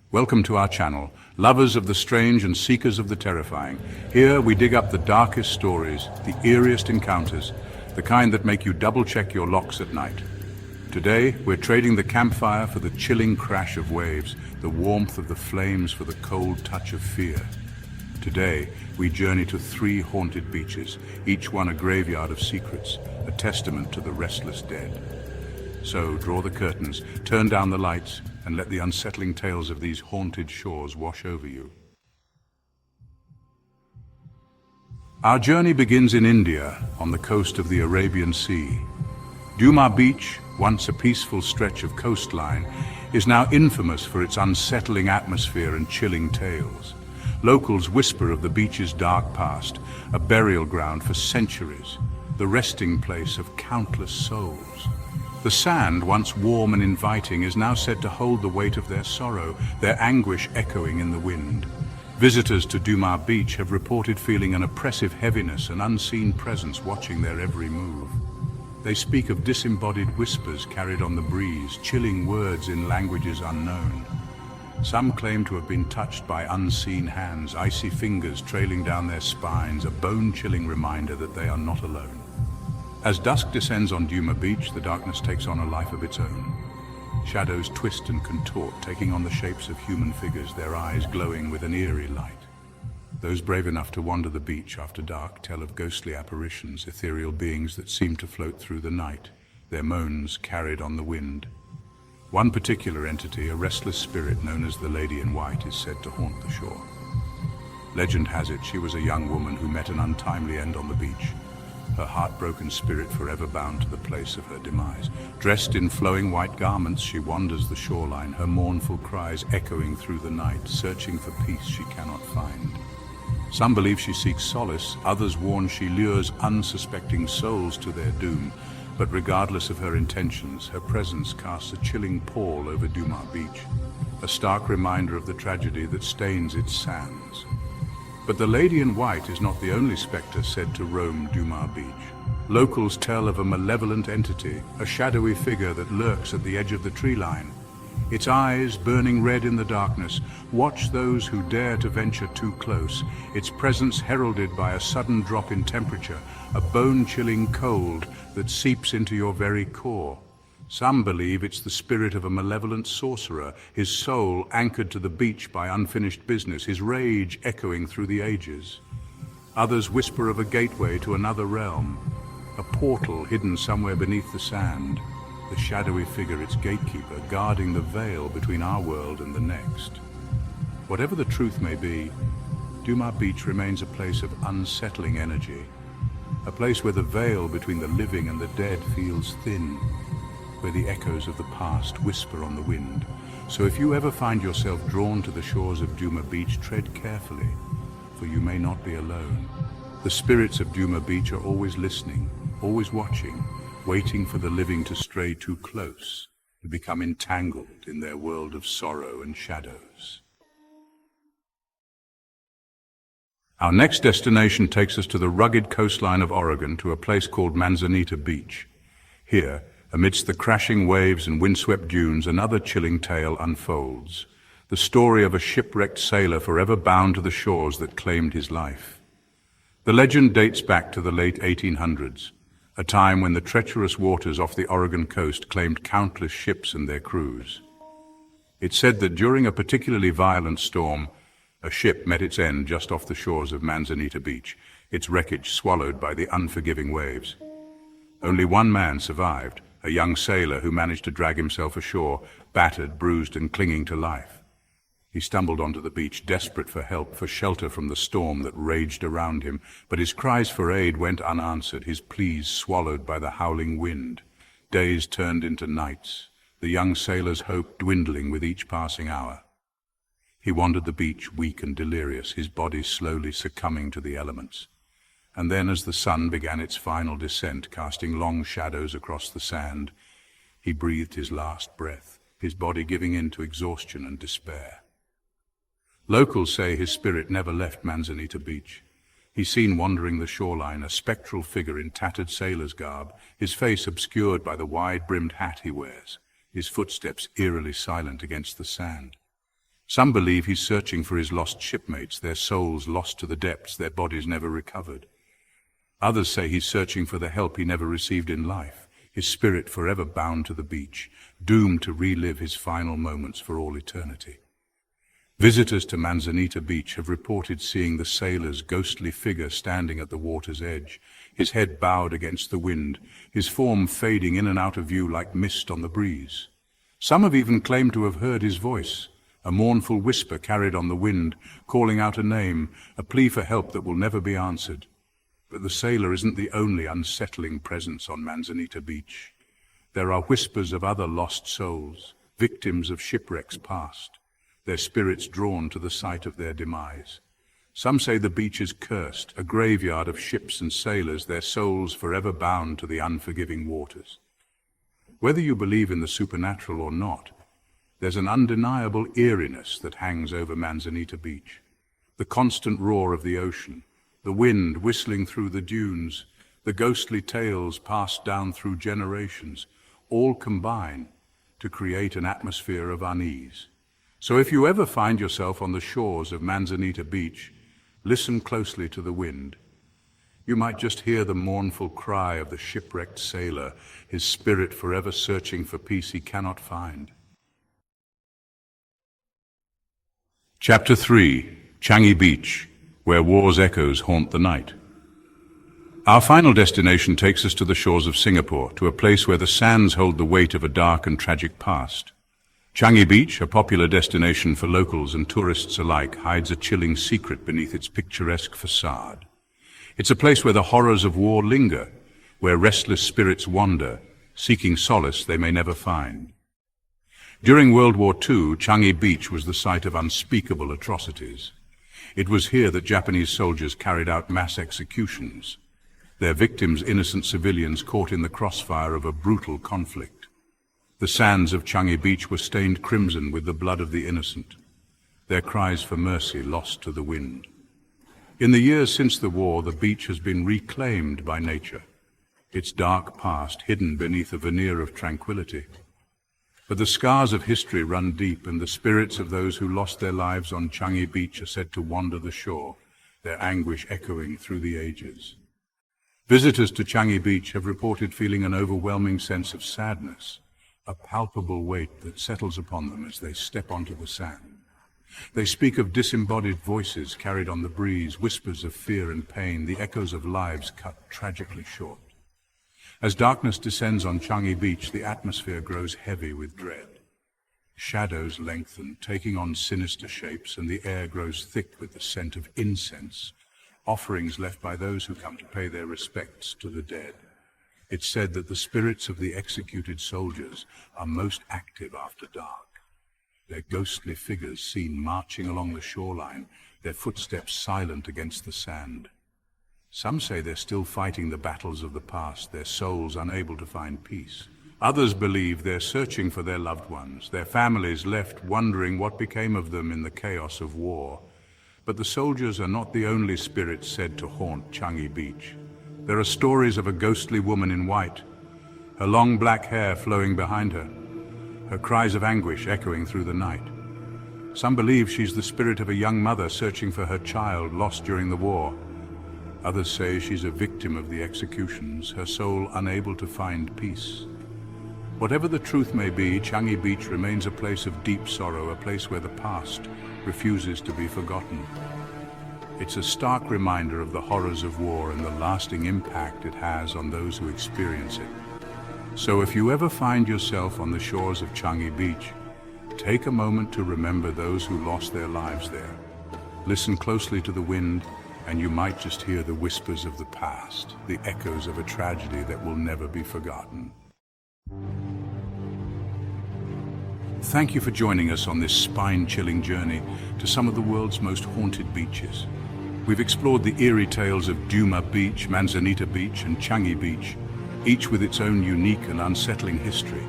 Welcome to our channel, lovers of the strange and seekers of the terrifying. Here we dig up the darkest stories, the eeriest encounters, the kind that make you double-check your locks at night. Today, we're trading the campfire for the chilling crash of waves, the warmth of the flames for the cold touch of fear. Today, we journey to 3 haunted beaches, each one a graveyard of secrets, a testament to the restless dead. So, draw the curtains, turn down the lights, and let the unsettling tales of these haunted shores wash over you. Our journey begins in India, on the coast of the Arabian Sea. Duma Beach, once a peaceful stretch of coastline, is now infamous for its unsettling atmosphere and chilling tales. Locals whisper of the beach's dark past, a burial ground for centuries, the resting place of countless souls. The sand, once warm and inviting, is now said to hold the weight of their sorrow, their anguish echoing in the wind. Visitors to Duma Beach have reported feeling an oppressive heaviness, an unseen presence watching their every move. They speak of disembodied whispers carried on the breeze, chilling words in languages unknown. Some claim to have been touched by unseen hands, icy fingers trailing down their spines, a bone-chilling reminder that they are not alone. As dusk descends on Duma Beach, the darkness takes on a life of its own. Shadows twist and contort, taking on the shapes of human figures, their eyes glowing with an eerie light. Those brave enough to wander the beach after dark tell of ghostly apparitions, ethereal beings that seem to float through the night, their moans carried on the wind. One particular entity, a restless spirit known as the Lady in White, is said to haunt the shore. Legend has it she was a young woman who met an untimely end on the beach, her heartbroken spirit forever bound to the place of her demise. Dressed in flowing white garments, she wanders the shoreline, her mournful cries echoing through the night, searching for peace she cannot find. Some believe she seeks solace, others warn she lures unsuspecting souls to their doom. But regardless of her intentions, her presence casts a chilling pall over Duma Beach, a stark reminder of the tragedy that stains its sands. But the Lady in White is not the only spectre said to roam Duma Beach. Locals tell of a malevolent entity, a shadowy figure that lurks at the edge of the tree line. Its eyes, burning red in the darkness, watch those who dare to venture too close, its presence heralded by a sudden drop in temperature, a bone-chilling cold that seeps into your very core. Some believe it's the spirit of a malevolent sorcerer, his soul anchored to the beach by unfinished business, his rage echoing through the ages. Others whisper of a gateway to another realm, a portal hidden somewhere beneath the sand, the shadowy figure, its gatekeeper, guarding the veil between our world and the next. Whatever the truth may be, Duma Beach remains a place of unsettling energy, a place where the veil between the living and the dead feels thin, where the echoes of the past whisper on the wind. So if you ever find yourself drawn to the shores of Duma Beach, tread carefully, for you may not be alone. The spirits of Duma Beach are always listening, always watching, waiting for the living to stray too close, to become entangled in their world of sorrow and shadows. Our next destination takes us to the rugged coastline of Oregon, to a place called Manzanita Beach. Here, amidst the crashing waves and windswept dunes, another chilling tale unfolds. The story of a shipwrecked sailor forever bound to the shores that claimed his life. The legend dates back to the late 1800s, a time when the treacherous waters off the Oregon coast claimed countless ships and their crews. It's said that during a particularly violent storm, a ship met its end just off the shores of Manzanita Beach, its wreckage swallowed by the unforgiving waves. Only one man survived, a young sailor who managed to drag himself ashore, battered, bruised, and clinging to life. He stumbled onto the beach, desperate for help, for shelter from the storm that raged around him, but his cries for aid went unanswered, his pleas swallowed by the howling wind. Days turned into nights, the young sailor's hope dwindling with each passing hour. He wandered the beach, weak and delirious, his body slowly succumbing to the elements. And then, as the sun began its final descent, casting long shadows across the sand, he breathed his last breath, his body giving in to exhaustion and despair. Locals say his spirit never left Manzanita Beach. He's seen wandering the shoreline, a spectral figure in tattered sailor's garb, his face obscured by the wide-brimmed hat he wears, his footsteps eerily silent against the sand. Some believe he's searching for his lost shipmates, their souls lost to the depths, their bodies never recovered. Others say he's searching for the help he never received in life, his spirit forever bound to the beach, doomed to relive his final moments for all eternity. Visitors to Manzanita Beach have reported seeing the sailor's ghostly figure standing at the water's edge, his head bowed against the wind, his form fading in and out of view like mist on the breeze. Some have even claimed to have heard his voice, a mournful whisper carried on the wind, calling out a name, a plea for help that will never be answered. But the sailor isn't the only unsettling presence on Manzanita Beach. There are whispers of other lost souls, victims of shipwrecks past, their spirits drawn to the site of their demise. Some say the beach is cursed, a graveyard of ships and sailors, their souls forever bound to the unforgiving waters. Whether you believe in the supernatural or not, there's an undeniable eeriness that hangs over Manzanita Beach. The constant roar of the ocean, the wind whistling through the dunes, the ghostly tales passed down through generations, all combine to create an atmosphere of unease. So if you ever find yourself on the shores of Manzanita Beach, listen closely to the wind. You might just hear the mournful cry of the shipwrecked sailor, his spirit forever searching for peace he cannot find. Chapter 3, Changi Beach, where war's echoes haunt the night. Our final destination takes us to the shores of Singapore, to a place where the sands hold the weight of a dark and tragic past. Changi Beach, a popular destination for locals and tourists alike, hides a chilling secret beneath its picturesque facade. It's a place where the horrors of war linger, where restless spirits wander, seeking solace they may never find. During World War II, Changi Beach was the site of unspeakable atrocities. It was here that Japanese soldiers carried out mass executions, their victims innocent civilians caught in the crossfire of a brutal conflict. The sands of Changi Beach were stained crimson with the blood of the innocent, their cries for mercy lost to the wind. In the years since the war, the beach has been reclaimed by nature, its dark past hidden beneath a veneer of tranquility. But the scars of history run deep, and the spirits of those who lost their lives on Changi Beach are said to wander the shore, their anguish echoing through the ages. Visitors to Changi Beach have reported feeling an overwhelming sense of sadness, a palpable weight that settles upon them as they step onto the sand. They speak of disembodied voices carried on the breeze, whispers of fear and pain, the echoes of lives cut tragically short. As darkness descends on Changi Beach, the atmosphere grows heavy with dread. Shadows lengthen, taking on sinister shapes, and the air grows thick with the scent of incense, offerings left by those who come to pay their respects to the dead. It's said that the spirits of the executed soldiers are most active after dark, their ghostly figures seen marching along the shoreline, their footsteps silent against the sand. Some say they're still fighting the battles of the past, their souls unable to find peace. Others believe they're searching for their loved ones, their families left wondering what became of them in the chaos of war. But the soldiers are not the only spirits said to haunt Changi Beach. There are stories of a ghostly woman in white, her long black hair flowing behind her, her cries of anguish echoing through the night. Some believe she's the spirit of a young mother searching for her child lost during the war. Others say she's a victim of the executions, her soul unable to find peace. Whatever the truth may be, Changi Beach remains a place of deep sorrow, a place where the past refuses to be forgotten. It's a stark reminder of the horrors of war and the lasting impact it has on those who experience it. So if you ever find yourself on the shores of Changi Beach, take a moment to remember those who lost their lives there. Listen closely to the wind, and you might just hear the whispers of the past, the echoes of a tragedy that will never be forgotten. Thank you for joining us on this spine-chilling journey to some of the world's most haunted beaches. We've explored the eerie tales of Duma Beach, Manzanita Beach, and Changi Beach, each with its own unique and unsettling history.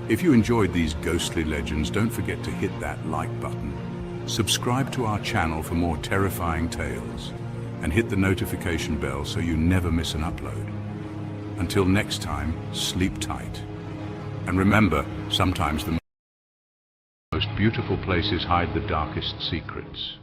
If you enjoyed these ghostly legends, don't forget to hit that like button. Subscribe to our channel for more terrifying tales, and hit the notification bell so you never miss an upload. Until next time, sleep tight. And remember, sometimes the most beautiful places hide the darkest secrets.